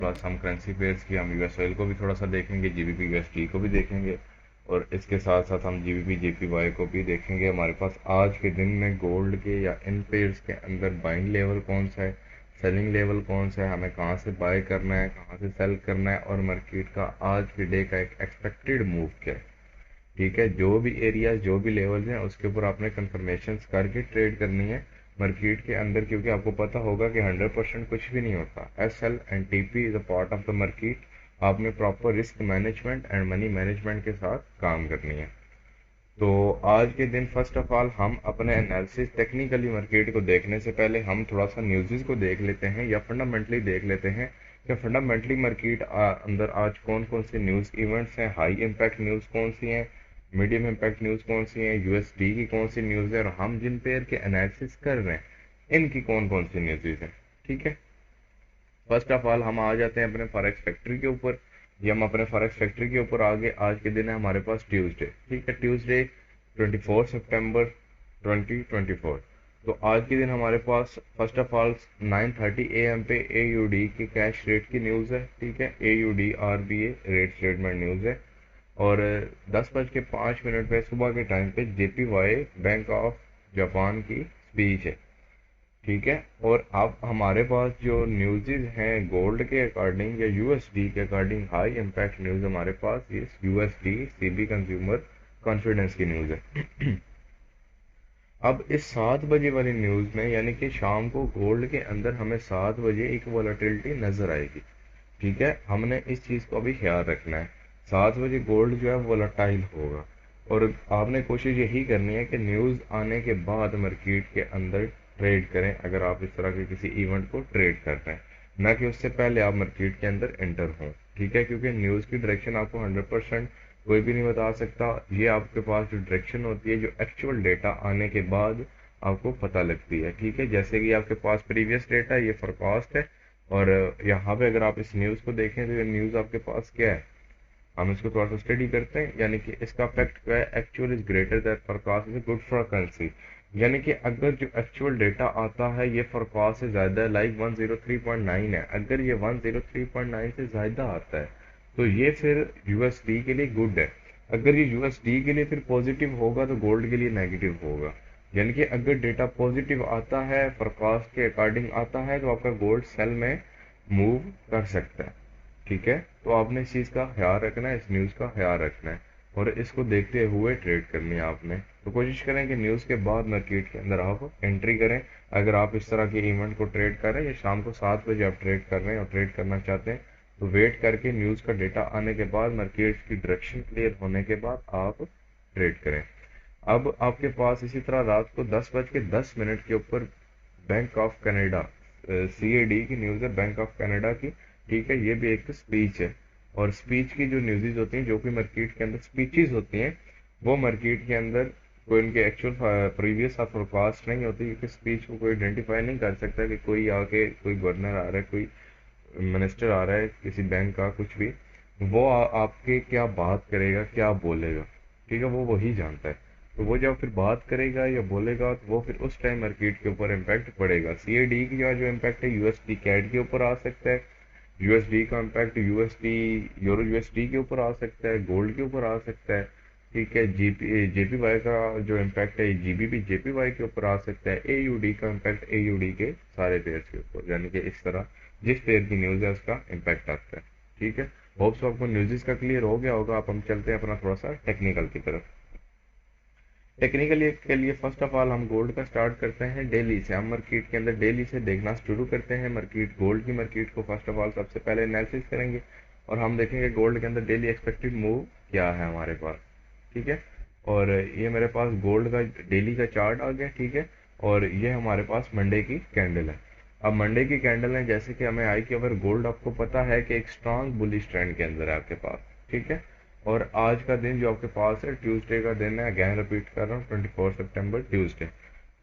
Plus हम currency pairs की, हम यूएस ऑयल को भी थोड़ा सा देखेंगे, जीबीपी यूएसडी को भी देखेंगे, और इसके साथ साथ हम जीबीपी जेपीवाई को भी देखेंगे। हमारे पास आज के दिन में गोल्ड के या इन पेयर्स के अंदर बाइंग लेवल कौन सा है, सेलिंग लेवल कौन सा है, हमें कहाँ से बाय करना है, कहाँ से सेल करना है, और मार्केट का आज के डे का एक एक्सपेक्टेड मूव क्या है। ठीक है, जो भी एरियाज जो भी लेवल्स हैं उसके ऊपर आपने कंफर्मेशन करके ट्रेड करनी है मार्केट के अंदर, क्योंकि आपको पता होगा कि 100% कुछ भी नहीं होता। S L and T P is a part of the market. आपने proper risk management and money management के साथ काम करनी है। तो आज के दिन फर्स्ट ऑफ ऑल हम अपने एनालिसिस टेक्निकली मार्केट को देखने से पहले हम थोड़ा सा न्यूज़ को देख लेते हैं या फंडामेंटली देख लेते हैं कि फंडामेंटली मार्केट अंदर आज कौन कौन से न्यूज़ इवेंट्स हैं, हाई इम्पैक्ट न्यूज़ कौन सी हैं, मीडियम इम्पैक्ट न्यूज़ कौन सी हैं, यूएसडी की कौन सी न्यूज़ है, और हम जिन पेयर के एनालिसिस कर रहे हैं इनकी कौन कौन सी न्यूज़ हैं। ठीक है, फर्स्ट ऑफ ऑल हम आ जाते हैं अपने फॉरेक्स फैक्ट्री के ऊपर। ये हम अपने फॉरेक्स फैक्ट्री के ऊपर आगे, आज के दिन है हमारे पास ट्यूसडे। ठीक है, ट्यूसडे 24 सितंबर 2024। तो आज के दिन हमारे पास फर्स्ट ऑफ ऑल 9:30 AM पे AUD की कैश रेट की न्यूज़ है। ठीक है, AUD RBA rate statement news है। और 10:05 पे सुबह के टाइम पे JPY बैंक ऑफ जापान की स्पीच है। ठीक है, और अब हमारे पास जो न्यूज़ हैं गोल्ड के अकॉर्डिंग या यूएसडी के अकॉर्डिंग, हाई इम्पैक्ट न्यूज़ हमारे पास ये यूएसडी सीबी कंज्यूमर कॉन्फिडेंस की न्यूज़ है। अब इस 7 बजे वाली न्यूज़ में, यानी कि शाम को गोल्ड के अंदर हमें 7 बजे एक वॉलेटिलिटी नज़र आएगी। ठीक है, हमने इस चीज़ को अभी ख्याल रखना है। 7 बजे गोल्ड जो है वोलाटाइल होगा, और आपने कोशिश यही करनी है कि न्यूज़ आने के बाद मार्केट के अंदर ट्रेड करें, अगर आप इस तरह के किसी इवेंट को ट्रेड कर रहे हैं, ना कि उससे पहले आप मार्केट के अंदर एंटर हों। ठीक है, क्योंकि न्यूज़ की डायरेक्शन आपको 100% कोई भी नहीं बता सकता। ये आपके पास जो डायरेक्शन होती है, जो एक्चुअल डेटा आने के बाद आपको पता लगती है। ठीक है, जैसे कि आपके पास प्रीवियस डेटा, ये फोरकास्ट है, और यहाँ पे अगर आप इस न्यूज़ को देखें तो ये न्यूज़ आपके पास क्या है, हम इसको थोड़ा सा स्टडी करते हैं। यानी कि इसका इफेक्ट क्या है, actual is greater than forecast is good for currency. यानी कि अगर जो एक्चुअल डेटा आता है ये फोरकास्ट से ज़्यादा है, लाइक 103.9 है, अगर ये 103.9 से ज़्यादा आता है तो ये फिर यूएसडी के लिए गुड है। अगर ये यूएसडी के लिए फिर पॉजिटिव होगा तो गोल्ड के लिए नेगेटिव होगा। यानी कि अगर डेटा पॉजिटिव आता है, फोरकास्ट के अकॉर्डिंग आता है, तो आपका गोल्ड सेल में मूव कर सकता है। ठीक है, तो आपने इस चीज़ का ख्याल रखना है, इस न्यूज़ का ख्याल रखना है, और इसको देखते हुए ट्रेड करनी है आपने। तो कोशिश करें कि न्यूज़ के बाद मार्केट के अंदर आप एंट्री करें। अगर आप इस तरह के इवेंट को ट्रेड कर रहे हैं या शाम को 7 बजे आप ट्रेड कर रहे हैं और ट्रेड करना चाहते हैं, तो वेट करके न्यूज़ का डेटा आने के बाद, मार्केट की डायरेक्शन क्लियर होने के बाद आप ट्रेड करें। अब आपके पास इसी तरह रात को 10:10 के ऊपर बैंक ऑफ कनाडा, CAD की न्यूज़ है, बैंक ऑफ कनाडा की। ठीक है, ये भी एक स्पीच है, और स्पीच की जो न्यूज़ होती हैं, जो भी मार्केट के अंदर स्पीचेस होती हैं, वो मार्केट के अंदर कोई उनके एक्चुअल प्रीवियस और फोरकास्ट नहीं होती, क्योंकि स्पीच को कोई आइडेंटिफाई नहीं कर सकता कि कोई आके, कोई गवर्नर आ रहा है, कोई मिनिस्टर आ रहा है किसी बैंक का, कुछ भी, वो आपके क्या बात करेगा, क्या बोलेगा। ठीक है, वो वही जानता है। तो वो जब फिर बात करेगा या बोलेगा, तो वो फिर उस टाइम मार्केट के ऊपर इम्पैक्ट पड़ेगा। CAD का जो इम्पैक्ट है यूएसडी कैड के ऊपर आ सकता है, यूएसडी का इम्पैक्ट यूएसडी यूरो यूएसडी के ऊपर आ सकता है, गोल्ड के ऊपर आ सकता है। ठीक है, JPY का जो इम्पैक्ट है GBP JPY के ऊपर आ सकता है, AUD का इम्पैक्ट AUD के सारे पेयर्स के ऊपर, यानी कि इस तरह जिस पेयर की न्यूज़ है उसका इम्पैक्ट आता है। ठीक है, होप्स आपको न्यूज़ का क्लियर हो गया होगा। अब हम चलते हैं अपना थोड़ा सा टेक्निकल की तरफ। टेक्निकली के लिए फर्स्ट ऑफ ऑल हम गोल्ड का स्टार्ट करते हैं डेली से। हम मार्केट के अंदर डेली से देखना शुरू करते हैं मार्केट, गोल्ड की मार्केट को फर्स्ट ऑफ ऑल सबसे पहले एनालिसिस करेंगे, और हम देखेंगे गोल्ड के अंदर डेली एक्सपेक्टेड मूव क्या है हमारे पास। ठीक है, और ये मेरे पास गोल्ड का डेली का चार्ट आ गया। ठीक है, और ये हमारे पास मंडे की कैंडल है। अब मंडे की कैंडल है, जैसे कि हमें आई कि अगर गोल्ड आपको पता है कि एक स्ट्रांग बुलिश ट्रेंड के अंदर है आपके पास। ठीक है, और आज का दिन जो आपके पास है ट्यूसडे का दिन है, अगैन रिपीट कर रहा हूँ, 24 सितंबर ट्यूसडे।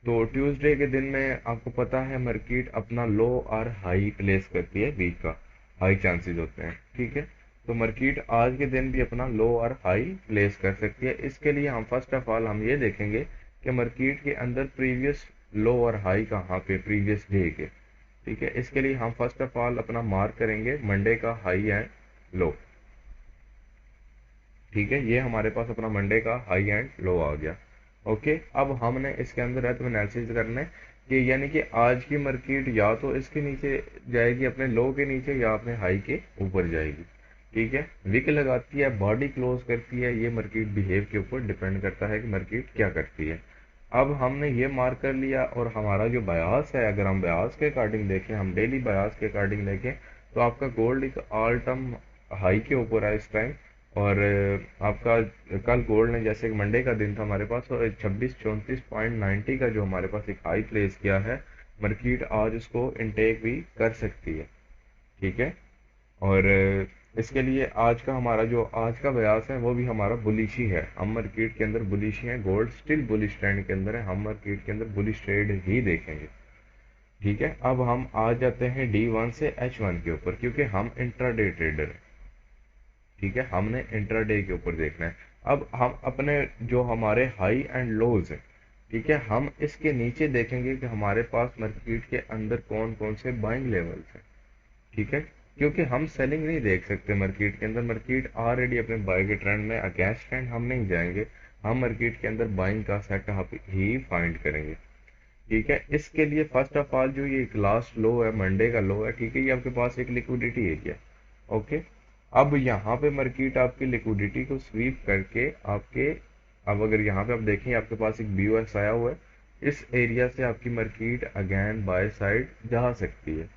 तो ट्यूसडे के दिन में आपको पता है मार्केट अपना लो और हाई प्लेस करती है, वीक का हाई चांसेस होते हैं। ठीक है, तो मार्केट आज के दिन भी अपना लो और हाई प्लेस कर सकती है। इसके लिए हम फर्स्ट ऑफ ऑल हम ये देखेंगे कि मार्केट के अंदर प्रीवियस लो और हाई कहाँ पे प्रीवियस डे के। ठीक है, इसके लिए हम फर्स्ट ऑफ ऑल अपना मार्क करेंगे मंडे का हाई एंड लो। ठीक है, ये हमारे पास अपना मंडे का हाई एंड लो आ गया। ओके, अब हमने इसके अंदर है तो एनालिसिस करना है कि यानी कि आज की मार्केट या तो इसके नीचे जाएगी अपने लो के नीचे या अपने हाई के ऊपर जाएगी। ठीक है, विक लगाती है, बॉडी क्लोज करती है, ये मार्केट बिहेव के ऊपर डिपेंड करता है कि मार्केट क्या करती है। अब हमने ये मार्क कर लिया और हमारा जो बयास है, अगर हम बयास के अकॉर्डिंग देखें, हम डेली बयास के अकॉर्डिंग देखें, तो आपका गोल्ड एक ऑल टाइम हाई के ऊपर है इस टाइम। और आपका कल गोल्ड ने जैसे मंडे का दिन था हमारे पास, और 2634.90 का जो हमारे पास एक हाई प्लेस किया है, मार्केट आज उसको इनटेक भी कर सकती है। ठीक है, और इसके लिए आज का हमारा जो आज का बयास है वो भी हमारा बुलिश ही है, हम मार्केट के अंदर बुलिश ही है, गोल्ड स्टिल बुलिश ट्रेंड के अंदर है, हम मार्केट के अंदर बुलिश ट्रेड ही देखेंगे। ठीक है, अब हम आ जाते हैं D1 से H1 के ऊपर, क्योंकि हम इंट्राडे ट्रेडर हैं। ठीक है, हमने इंट्राडे के ऊपर देखना है। अब हम अपने जो हमारे हाई एंड लोज है, ठीक है, हम इसके नीचे देखेंगे कि हमारे पास मार्केट के अंदर कौन कौन से बाइंग लेवल्स हैं। ठीक है, क्योंकि हम सेलिंग नहीं देख सकते मार्केट के अंदर, मार्केट ऑलरेडी अपने बाय के ट्रेंड में, अगेंस्ट ट्रेंड हम नहीं जाएंगे, हम मार्केट के अंदर बाइंग का सेटअप ही फाइंड करेंगे। ठीक है, इसके लिए फर्स्ट ऑफ ऑल जो ये लास्ट लो है, मंडे का लो है, ठीक है, ये आपके पास एक लिक्विडिटी एरिया। ओके, अब यहाँ पे मार्केट आपकी लिक्विडिटी को स्वीप करके आपके, अब अगर यहाँ पे आप देखें आपके पास एक BOS आया हुआ है, इस एरिया से आपकी मार्केट अगेन बाय साइड जा सकती है।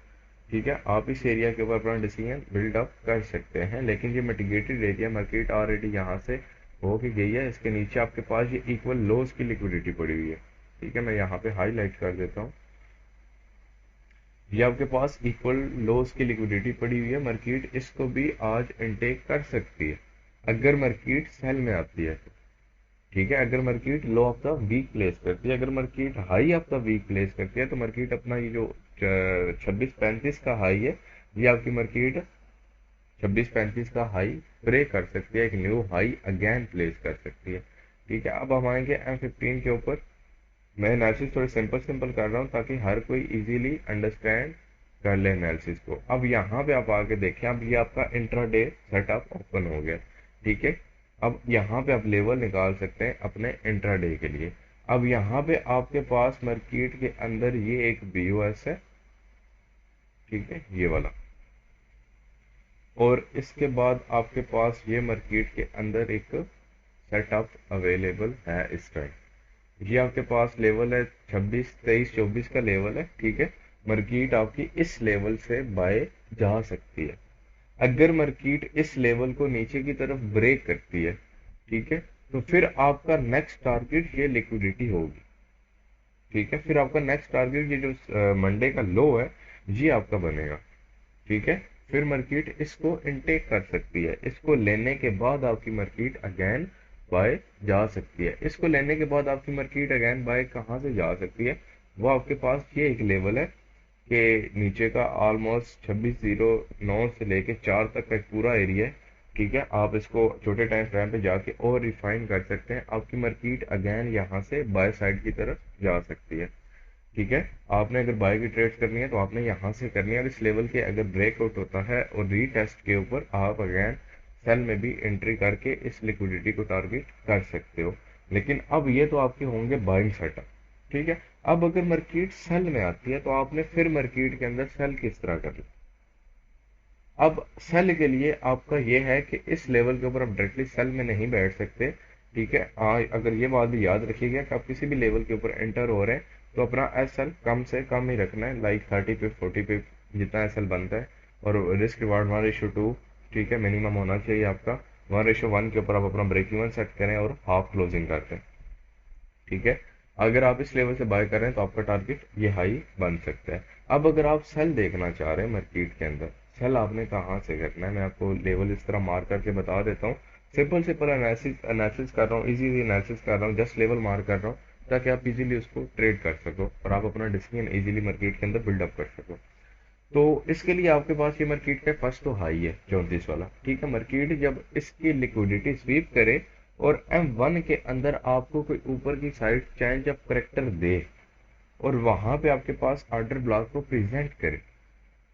ठीक है, आप इस एरिया के ऊपर अपना डिसीजन बिल्ड अप कर सकते हैं, लेकिन ये मिटिगेटेड एरिया मार्केट ऑलरेडी यहाँ से होके गई है, इसके नीचे आपके पास ये इक्वल लोज की लिक्विडिटी पड़ी हुई है। ठीक है, मैं यहाँ पे हाईलाइट कर देता हूँ, ये आपके पास इक्वल लोज की लिक्विडिटी पड़ी हुई है, मार्केट इसको भी आज इनटेक कर सकती है अगर मार्केट सेल में आती है तो। ठीक है, अगर market low of the week place करती है, अगर market high of the week place करती है, तो मार्केट अपना ये जो 2635 का हाई है, ये आपकी मार्केट 2635 का हाई ब्रेक कर सकती है, एक न्यू हाई अगेन प्लेस कर सकती है। ठीक है, अब हम आएंगे M15 के ऊपर। मैं एनालिसिस थोड़ी सिंपल सिंपल कर रहा हूँ ताकि हर कोई इजीली अंडरस्टैंड कर ले एनालिसिस को। अब यहाँ पे आप आके देखें, अब ये आपका इंट्राडे सेटअप ओपन हो गया। ठीक है, अब यहाँ पे आप लेवल निकाल सकते हैं अपने इंट्राडे के लिए। अब यहाँ पे आपके पास मार्केट के अंदर ये एक BOS है, ठीक है, ये वाला, और इसके बाद आपके पास ये मार्केट के अंदर एक सेटअप अवेलेबल है इस टाइम। ये आपके पास लेवल है 26 23 24 का लेवल है। ठीक है, मार्केट आपकी इस लेवल से बाय जा सकती है। अगर मार्केट इस लेवल को नीचे की तरफ ब्रेक करती है, ठीक है, तो फिर आपका नेक्स्ट टारगेट ये लिक्विडिटी होगी। ठीक है, फिर आपका नेक्स्ट टारगेट ये जो मंडे का लो है, ये आपका बनेगा। ठीक है, फिर मार्केट इसको इनटेक कर सकती है, इसको लेने के बाद आपकी मार्केट अगेन बाय जा सकती है। इसको लेने के बाद आपकी मार्केट अगेन बाय कहाँ से जा सकती है, वो आपके पास ये एक लेवल है कि नीचे का ऑलमोस्ट 2609 से लेके 4 तक का एक पूरा एरिया है। ठीक है, आप इसको छोटे टाइम फ्रेम पे जाके और रिफाइन कर सकते हैं, आपकी मार्केट अगेन यहाँ से बाय साइड की तरफ जा सकती है। ठीक है, आपने अगर बाय की ट्रेड्स करनी है तो आपने यहाँ से करनी है, और इस लेवल के अगर ब्रेकआउट होता है और रीटेस्ट के ऊपर आप अगेन सेल में भी एंट्री करके इस लिक्विडिटी को टारगेट कर सकते हो। लेकिन अब ये तो आपके होंगे बाइंग सेटअप। ठीक है, अब अगर मार्केट सेल में आती है तो आपने फिर मार्केट के अंदर सेल किस तरह करना। अब सेल के लिए आपका ये है कि इस लेवल के ऊपर आप डायरेक्टली सेल में नहीं बैठ सकते। ठीक है, अगर ये बात भी याद रखिएगा कि आप किसी भी लेवल के ऊपर एंटर हो रहे हैं तो अपना SL कम से कम ही रखना है, लाइक 30 पिप 40 पिप जितना SL बनता है, और रिस्क रिवार्ड 1:2, ठीक है, मिनिमम होना चाहिए आपका। 1:1 के ऊपर आप अपना ब्रेक इवन सेट करें और हाफ क्लोजिंग करते हैं। ठीक है, अगर आप इस लेवल से बाय कर रहे हैं तो आपका टारगेट ये हाई बन सकता है। अब अगर आप सेल देखना चाह रहे हैं मार्केट के अंदर, सेल आपने कहाँ से करना है, मैं आपको लेवल इस तरह मार्क करके बता देता हूँ। सिंपल सिंपल एनालिसिस कर रहा हूँ, इजी एनालिसिस कर रहा हूँ, जस्ट लेवल मार्क कर रहा हूँ ताकि आप इजीली उसको ट्रेड कर सको और आप अपना डिसीजन इजीली मार्केट के अंदर बिल्डअप कर सको। तो इसके लिए आपके पास ये मार्केट का फर्स्ट तो हाई है 34 वाला। ठीक है, मार्केट जब इसकी लिक्विडिटी स्वीप करे और M1 के अंदर आपको कोई ऊपर की साइड चेंज ऑफ करेक्टर दे, और वहां पे आपके पास ऑर्डर ब्लॉक को प्रेजेंट करे,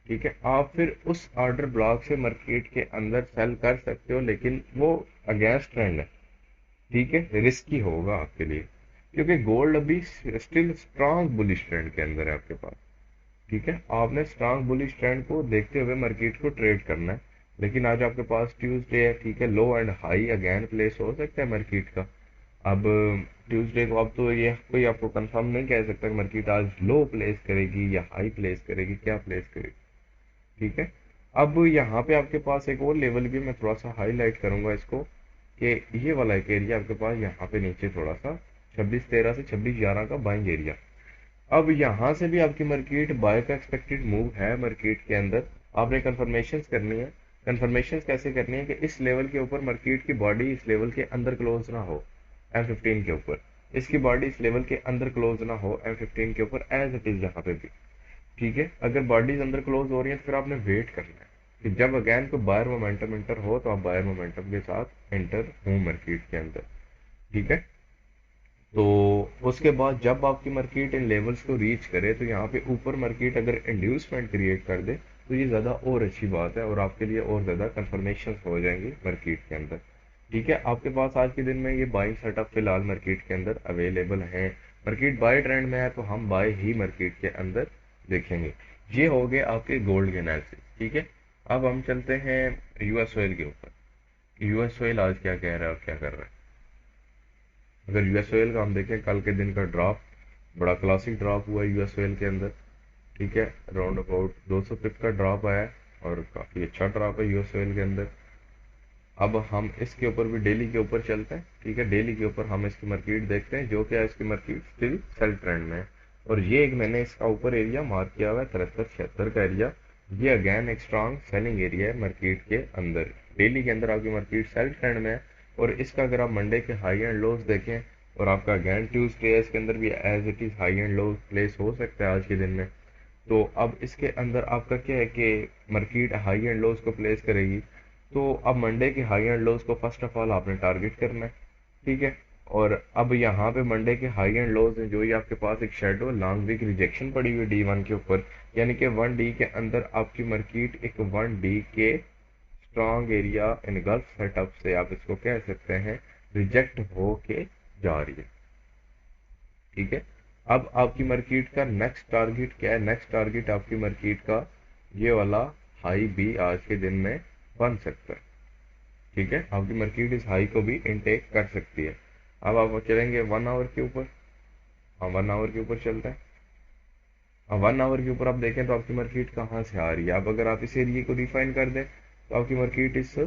ठीक है, आप फिर उस ऑर्डर ब्लॉक से मार्केट के अंदर सेल कर सकते हो, लेकिन वो अगेंस्ट ट्रेंड है, ठीक है, रिस्की होगा आपके लिए, क्योंकि गोल्ड अभी स्टिल स्ट्रांग बुलिश ट्रेंड के अंदर है आपके पास, ठीक है। आपने स्ट्रांग बुलिश ट्रेंड को देखते हुए मार्केट को ट्रेड करना है, लेकिन आज आपके पास ट्यूसडे है, ठीक है, लो एंड हाई अगेन प्लेस हो सकता है मार्केट का। अब ट्यूसडे को अब तो ये कोई आपको कंफर्म नहीं कह सकता कि मार्केट आज लो प्लेस करेगी या हाई प्लेस करेगी, क्या प्लेस करेगी, ठीक है। अब यहाँ पे आपके पास एक और लेवल भी मैं थोड़ा सा हाईलाइट करूंगा इसको, कि ये वाला एक एरिया आपके पास यहाँ पे नीचे थोड़ा सा 26.13 से 26.11 का बाइंग एरिया। अब यहाँ से भी आपकी मार्केट बाय का एक्सपेक्टेड मूव है मार्केट के अंदर, आपने कंफर्मेशन करनी है। कंफर्मेशन कैसे करनी है कि इस लेवल के ऊपर मार्केट की बॉडी इस लेवल के अंदर क्लोज ना हो M15 के ऊपर, इसकी बॉडी इस लेवल के अंदर क्लोज ना हो M15 के ऊपर एज इट इज यहाँ पे भी, ठीक है। अगर बॉडीज अंदर क्लोज हो रही है तो फिर आपने वेट करना है कि जब अगेन को बायर मोमेंटम इंटर हो तो आप बायर मोमेंटम के साथ एंटर हो मार्केट के अंदर, ठीक है। तो उसके बाद जब आपकी मार्केट इन लेवल्स को रीच करे तो यहाँ पे ऊपर मार्केट अगर इंड्यूसमेंट क्रिएट कर दे तो ये ज़्यादा और अच्छी बात है, और आपके लिए और ज़्यादा कंफर्मेशन हो जाएंगी मार्केट के अंदर, ठीक है। आपके पास आज के दिन में ये बाइंग सेटअप फिलहाल मार्केट के अंदर अवेलेबल है। मार्केट बाय ट्रेंड में है तो हम बाय ही मार्केट के अंदर देखेंगे। ये हो गए आपके गोल्ड के एनालिसिस, ठीक है। अब हम चलते हैं यूएस ऑयल के ऊपर। यूएस ऑयल आज क्या कह रहा है और क्या कर रहा है। अगर यूएस ऑयल का हम देखें, कल के दिन का ड्रॉप बड़ा क्लासिक ड्रॉप हुआ है यूएस ऑयल के अंदर, ठीक है, अराउंड अबाउट 200 पिप का ड्रॉप आया है और काफ़ी अच्छा ड्रॉप है यूएस ऑयल के अंदर। अब हम इसके ऊपर भी डेली के ऊपर चलते हैं, ठीक है। डेली के ऊपर हम इसकी मार्केट देखते हैं, जो कि इसकी मार्केट स्टिल सेल ट्रेंड में है, और ये एक मैंने इसका ऊपर एरिया मार्क किया हुआ है 73-76 का एरिया। ये अगेन एक स्ट्रॉन्ग सेलिंग एरिया है मार्केट के अंदर। डेली के अंदर आपकी मार्केट सेल ट्रेंड में है, और इसका अगर आप मंडे के हाई एंड लोज देखें, और आपका अगेन ट्यूसडे इसके अंदर भी as it is high and low place हो सकता है आज के दिन में। तो अब इसके अंदर आपका क्या है कि मार्केट हाई एंड लोज को प्लेस करेगी, तो अब मंडे के हाई एंड लोज को फर्स्ट ऑफ ऑल आपने टारगेट करना है, ठीक है। और अब यहाँ पे मंडे के हाई एंड लोज हैं, जो ये आपके पास एक शेडो लॉन्ग वीक रिजेक्शन पड़ी हुई D1 के ऊपर, यानी कि 1D के अंदर आपकी मार्केट एक 1D के strong area in gulf setup से आप इसको कह सकते हैं रिजेक्ट हो के जा रही है, ठीक है। अब आपकी मार्केट का नेक्स्ट टारगेट क्या है। नेक्स्ट टारगेट आपकी मार्केट का ये वाला हाई भी आज के दिन में बन सकता है, ठीक है। आपकी मार्केट इस हाई को भी इनटेक कर सकती है। अब आप चलेंगे 1 आवर के ऊपर। हाँ, 1 आवर के ऊपर चलते हैं। हाँ, 1 आवर के ऊपर आप देखें तो आपकी मार्केट कहाँ से आ रही है। अब अगर आप इस एरिया को डिफाइन कर दें तो आपकी मार्केट इस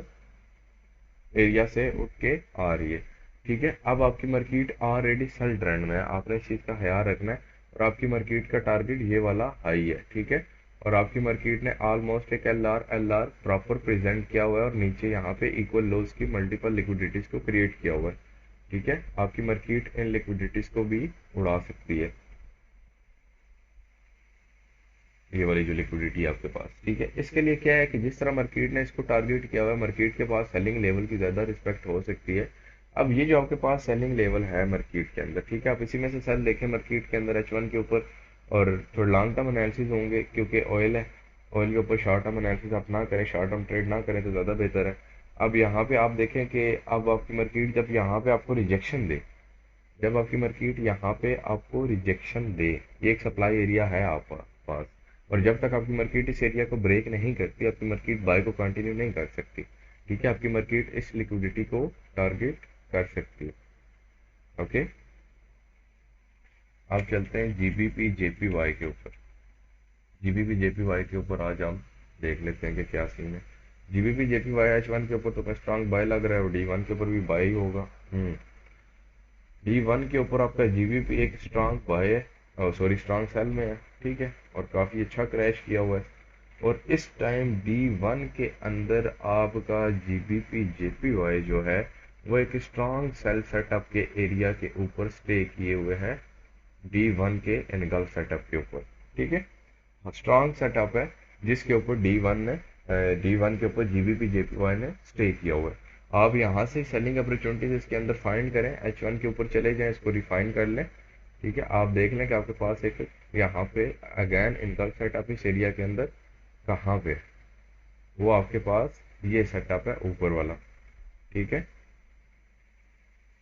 एरिया से उठ के आ रही है, ठीक है। अब आपकी मार्केट ऑलरेडी सेल ट्रेंड में है, आपने इस चीज़ का ख्याल रखना है, और आपकी मार्केट का टारगेट ये वाला हाई है, ठीक है। और आपकी मार्केट ने ऑलमोस्ट एक एल आर प्रॉपर प्रेजेंट किया हुआ है, और नीचे यहाँ पे इक्वल लोज की मल्टीपल लिक्विडिटीज को क्रिएट किया हुआ है, ठीक है। आपकी मार्केट इन लिक्विडिटीज को भी उड़ा सकती है, ये वाली जो लिक्विडिटी है आपके पास, ठीक है। इसके लिए क्या है कि जिस तरह मार्केट ने इसको टारगेट किया हुआ है, मार्केट के पास सेलिंग लेवल की ज़्यादा रिस्पेक्ट हो सकती है। अब ये जो आपके पास सेलिंग लेवल है मार्केट के अंदर, ठीक है, आप इसी में से सेल देखें मार्केट के अंदर H1 के ऊपर, और थोड़ा लॉन्ग टर्म एनालिसिस होंगे क्योंकि ऑयल है, ऑयल के ऊपर शॉर्ट टर्म एनालिसिस आप ना करें, शॉर्ट टर्म ट्रेड ना करें तो ज़्यादा बेहतर है। अब यहाँ पे आप देखें कि अब आपकी मार्केट जब यहाँ पे आपको रिजेक्शन दे, जब आपकी मार्केट यहाँ पे आपको रिजेक्शन दे, ये एक सप्लाई एरिया है आप पास, और जब तक आपकी मार्केट इस एरिया को ब्रेक नहीं करती, आपकी मार्केट बाय को कंटिन्यू नहीं कर सकती, ठीक है। आपकी मार्केट इस लिक्विडिटी को टारगेट कर सकती है, ओके। आप चलते हैं जीबीपी जेपीवाई के ऊपर। जीबीपी जेपीवाई के ऊपर आज हम देख लेते हैं कि क्या सीन है। जीबीपी जेपीवाई H1 के ऊपर तो स्ट्रांग बाय लग रहा है, और D1 के ऊपर भी बाय ही होगा। D1 के ऊपर आपका जीबीपी एक स्ट्रांग बाय है, सॉरी स्ट्रांग सेल में है, ठीक है, और काफ़ी अच्छा क्रैश किया हुआ है। और इस टाइम D1 के अंदर आपका जीबीपी जेपीवाई जो है वो एक स्ट्रांग सेल सेटअप के एरिया के ऊपर स्टे किए हुए हैं, D1 के एनगल्फ सेटअप के ऊपर, ठीक है। स्ट्रांग सेटअप है जिसके ऊपर D1 के ऊपर जीबीपी जेपीवाई ने स्टे किया हुआ है। आप यहाँ से सेलिंग अपॉर्चुनिटीज इसके अंदर फाइंड करें, H1 के ऊपर चले जाएं, इसको रिफाइन कर लें, ठीक है, आप देख लें कि आपके पास एक यहाँ पे अगेन इनका सेटअप इस एरिया के अंदर कहाँ पे है। वो आपके पास ये सेटअप है ऊपर वाला, ठीक है,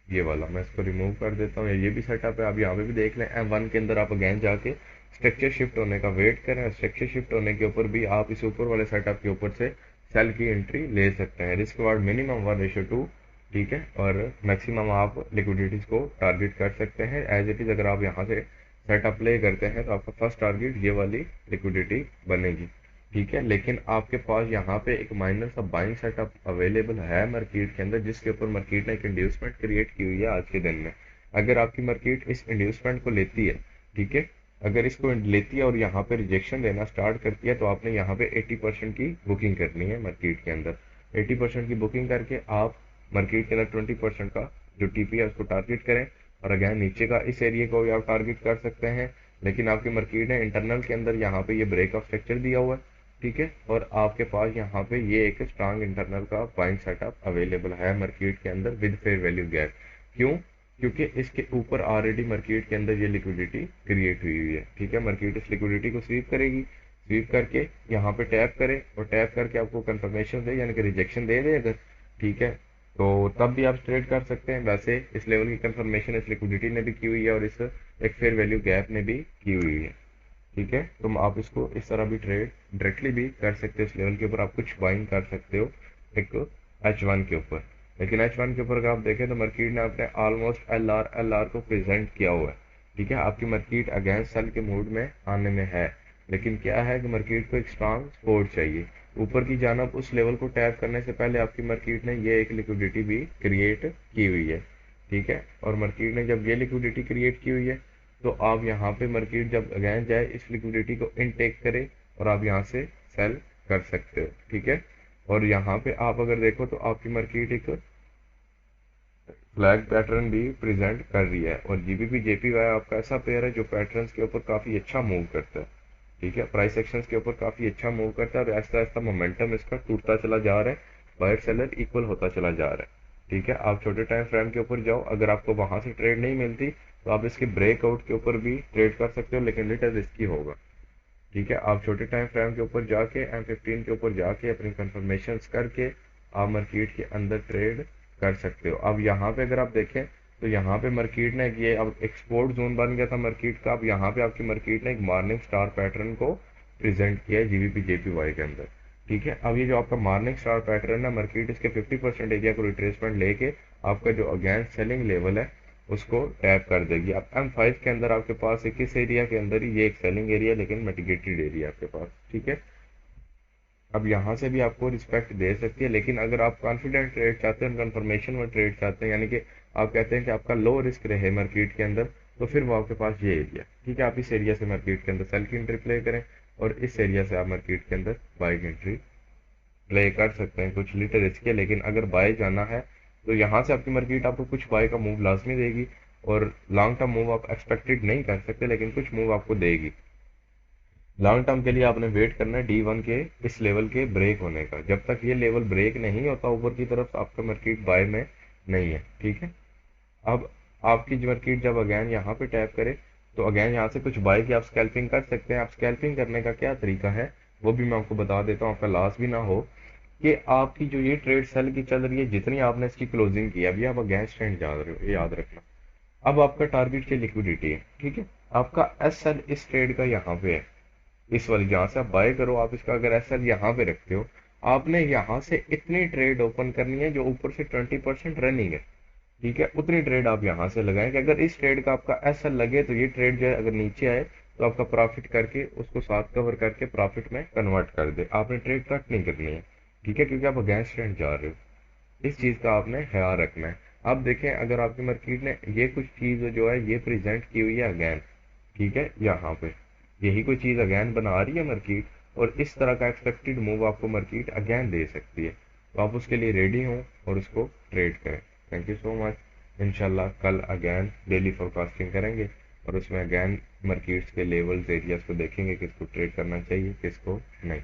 ये वाला मैं इसको रिमूव कर देता हूँ। ये भी सेटअप है। अब यहाँ पे भी देख लें M1 के अंदर आप अगेन जाके स्ट्रक्चर शिफ्ट होने का वेट करें। स्ट्रक्चर शिफ्ट होने के ऊपर भी आप इस ऊपर वाले सेटअप के ऊपर से सेल की एंट्री ले सकते हैं। रिस्क वार्ड मिनिमम 1:2, ठीक है, और मैक्सिमम आप लिक्विडिटीज को टारगेट कर सकते हैं एज इट इज। अगर आप यहाँ से सेटअप प्ले करते हैं तो आपका फर्स्ट टारगेट ये वाली लिक्विडिटी बनेगी, ठीक है। लेकिन आपके पास यहाँ पे एक माइनर सा बाइंग सेटअप अवेलेबल है मार्केट के अंदर, जिसके ऊपर मार्केट ने एक इंड्यूसमेंट क्रिएट की हुई है आज के दिन में। अगर आपकी मार्केट इस इंड्यूसमेंट को लेती है, ठीक है, अगर इसको लेती है और यहाँ पे रिजेक्शन देना स्टार्ट करती है, तो आपने यहाँ पे 80% की बुकिंग करनी है मार्केट के अंदर। 80% की बुकिंग करके आप मार्केट के अंदर 20% का जो टीपी है उसको टारगेट करें। और अगेन नीचे का इस एरिया को भी आप टारगेट कर सकते हैं। लेकिन आपकी मार्केट ने इंटरनल के अंदर यहाँ पे ये ब्रेक ऑफ स्ट्रक्चर दिया हुआ है, ठीक है, और आपके पास यहाँ पे ये एक स्ट्रांग इंटरनल का बाइंग सेटअप अवेलेबल है मार्केट के अंदर विद फेयर वैल्यू गैप। क्यों? क्योंकि इसके ऊपर ऑलरेडी मार्केट के अंदर ये लिक्विडिटी क्रिएट हुई हुई है, ठीक है। मार्केट इस लिक्विडिटी को स्वीप करेगी, स्वीप करके यहाँ पे टैप करे और टैप करके आपको कंफर्मेशन दे, यानी कि रिजेक्शन दे दे अगर, ठीक है, तो तब भी आप ट्रेड कर सकते हैं। वैसे इस लेवल की कंफर्मेशन इस लिक्विडिटी ने भी की हुई है और इस एक फेयर वैल्यू गैप ने भी की हुई है, ठीक है। तो आप इसको इस तरह भी ट्रेड डायरेक्टली भी कर सकते हो। इस लेवल के ऊपर आप कुछ बाइंग कर सकते हो एक H1 के ऊपर। लेकिन H1 के ऊपर अगर आप देखें तो मार्केट ने अपने ऑलमोस्ट LR को प्रेजेंट किया हुआ है, ठीक है। आपकी मार्केट अगेंस्ट सेल के मूड में आने में है, लेकिन क्या है कि मार्केट को एक स्ट्रांग सपोर्ट चाहिए ऊपर की जानब। उस लेवल को टैप करने से पहले आपकी मार्केट ने ये एक लिक्विडिटी भी क्रिएट की हुई है, ठीक है। और मार्केट ने जब ये लिक्विडिटी क्रिएट की हुई है तो आप यहाँ पे मार्केट जब अगेन जाए इस लिक्विडिटी को इनटेक करे और आप यहाँ से सेल कर सकते हो, ठीक है। और यहाँ पे आप अगर देखो तो आपकी मार्केट एक फ्लैग पैटर्न भी प्रेजेंट कर रही है। और जीबीपी जेपीवाई आपका ऐसा पेयर है जो पैटर्न्स के ऊपर काफी अच्छा मूव करता है, ठीक है, प्राइस एक्शंस के ऊपर काफी अच्छा मूव करता है। और ऐसा ऐसा मोमेंटम इसका टूटता चला जा रहा है, बायर सेलर इक्वल होता चला जा रहा है, ठीक है। आप छोटे टाइम फ्रेम के ऊपर जाओ, अगर आपको वहां से ट्रेड नहीं मिलती तो आप इसके ब्रेकआउट के ऊपर भी ट्रेड कर सकते हो, लेकिन लिटिल रिस्की होगा, ठीक है। आप छोटे टाइम फ्रेम के ऊपर जाके M15 के ऊपर जाके अपनी कंफर्मेशन करके आप मार्केट के अंदर ट्रेड कर सकते हो। अब यहाँ पे अगर आप देखें तो यहाँ पे मार्केट ने ये अब एक्सपोर्ट जोन बन गया था मार्केट का। अब यहाँ पे आपकी मार्केट ने एक मॉर्निंग स्टार पैटर्न को प्रेजेंट किया है जीबीपी जेपीवाई के अंदर, ठीक है। अब ये जो आपका मॉर्निंग स्टार पैटर्न है, मार्केट इसके 50% एरिया को रिट्रेसमेंट लेके आपका जो अगेंस्ट सेलिंग लेवल है उसको टैप कर देगी। अब M5 के अंदर आपके पास एक इस एरिया के अंदर ही ये एक सेलिंग एरिया लेकिन मिटिगेटेड एरिया आपके पास, ठीक है। अब यहाँ से भी आपको रिस्पेक्ट दे सकती है, लेकिन अगर आप कॉन्फिडेंट ट्रेड चाहते हैं, कंफर्मेशन में ट्रेड चाहते हैं, यानी कि आप कहते हैं कि आपका लो रिस्क रहे मार्केट के अंदर, तो फिर वो आपके पास ये एरिया, ठीक है। आप इस एरिया से मार्केट के अंदर सेल की एंट्री प्ले करें और इस एरिया से आप मार्केट के अंदर बाई की एंट्री प्ले कर सकते हैं। कुछ लिटिल रिस्क है, लेकिन अगर बाय जाना है तो यहाँ से आपकी मार्केट आपको कुछ बाय का मूव लाजमी देगी। और लॉन्ग टर्म मूव आप एक्सपेक्टेड नहीं कर सकते, लेकिन कुछ मूव आपको देगी। लॉन्ग टर्म के लिए आपने वेट करना है D1 के इस लेवल के ब्रेक होने का। जब तक ये लेवल ब्रेक नहीं होता ऊपर की तरफ, आपका मार्केट बाय में नहीं है, ठीक है। अब आपकी मार्केट जब अगेन यहाँ पे टैप करे तो अगेन यहाँ से कुछ बाय की आप स्कैल्पिंग कर सकते हैं। आप स्कैल्पिंग करने का क्या तरीका है वो भी मैं आपको बता देता हूँ, आपका लॉस भी ना हो। कि आपकी जो ये ट्रेड सेल की चल रही है, जितनी आपने इसकी क्लोजिंग की अभी आप अगेंस्ट ट्रेंड जा रहे हो, ये याद रखना। अब आपका टारगेट की लिक्विडिटी है, ठीक है। आपका SL इस ट्रेड का यहाँ पे है, इस वाली जहां से आप बाय करो, आप इसका अगर SL यहाँ पे रखते हो, आपने यहाँ से इतनी ट्रेड ओपन करनी है जो ऊपर से 20% रनिंग है, ठीक है। उतनी ट्रेड आप यहाँ से लगाएं कि अगर इस ट्रेड का आपका SL लगे तो ये ट्रेड जो है अगर नीचे आए तो आपका प्रॉफिट करके उसको साथ कवर करके प्रॉफिट में कन्वर्ट कर दे। आपने ट्रेड कट नहीं करनी है, ठीक है, क्योंकि आप अगेंस्ट ट्रेंड जा रहे हो। इस चीज का आपने ख्याल रखना है। अब देखें अगर आपकी मार्केट ने ये कुछ चीज जो है ये प्रेजेंट की हुई है अगेन, ठीक है, यहाँ पे यही कोई चीज अगेन बना रही है मार्केट, और इस तरह का एक्सपेक्टेड मूव आपको मार्केट अगेन दे सकती है, तो आप उसके लिए रेडी हों और उसको ट्रेड करें। Thank you so much. इंशाल्लाह कल अगेन डेली फोरकास्टिंग करेंगे और उसमें अगेन मार्केट्स के लेवल्स एरियाज को देखेंगे, किसको ट्रेड करना चाहिए किसको नहीं।